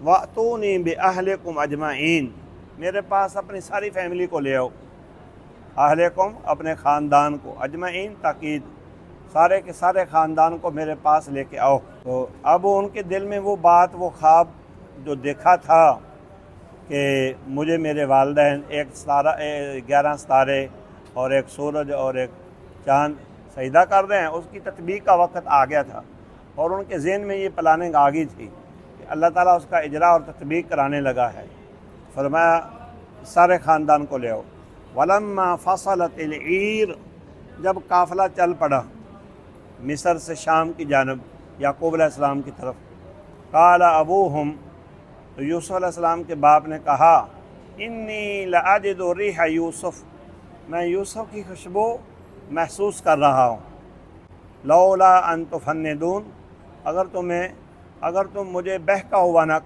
وَأْتُونِي بِأَهْلِكُمْ اجمعین، میرے پاس اپنی ساری فیملی کو لے آؤ، اہلکم اپنے خاندان کو، اجمعین تاکید، سارے کے سارے خاندان کو میرے پاس لے کے آؤ۔ تو اب ان کے دل میں وہ بات، وہ خواب جو دیکھا تھا کہ مجھے میرے والدین 11 ستارے اور ایک سورج اور ایک چاند سجدہ کر رہے ہیں، اس کی تطبیق کا وقت آ گیا تھا، اور ان کے ذہن میں یہ پلاننگ آ گئی تھی کہ اللہ تعالیٰ اس کا اجرا اور تطبیق کرانے لگا ہے۔ فرمایا سارے خاندان کو لے آؤ۔ وَلَمَّا فَصَلَتِ الْعِيرُ، جب قافلہ چل پڑا مصر سے شام کی جانب، یعقوب علیہ السلام کی طرف، قال ابوہم، تو یوسف علیہ السلام کے باپ نے کہا، انی لأجد ریح یوسف، میں یوسف کی خوشبو محسوس کر رہا ہوں، لولا ان تفندون، اگر تم مجھے بہکا ہوا نہ کہو۔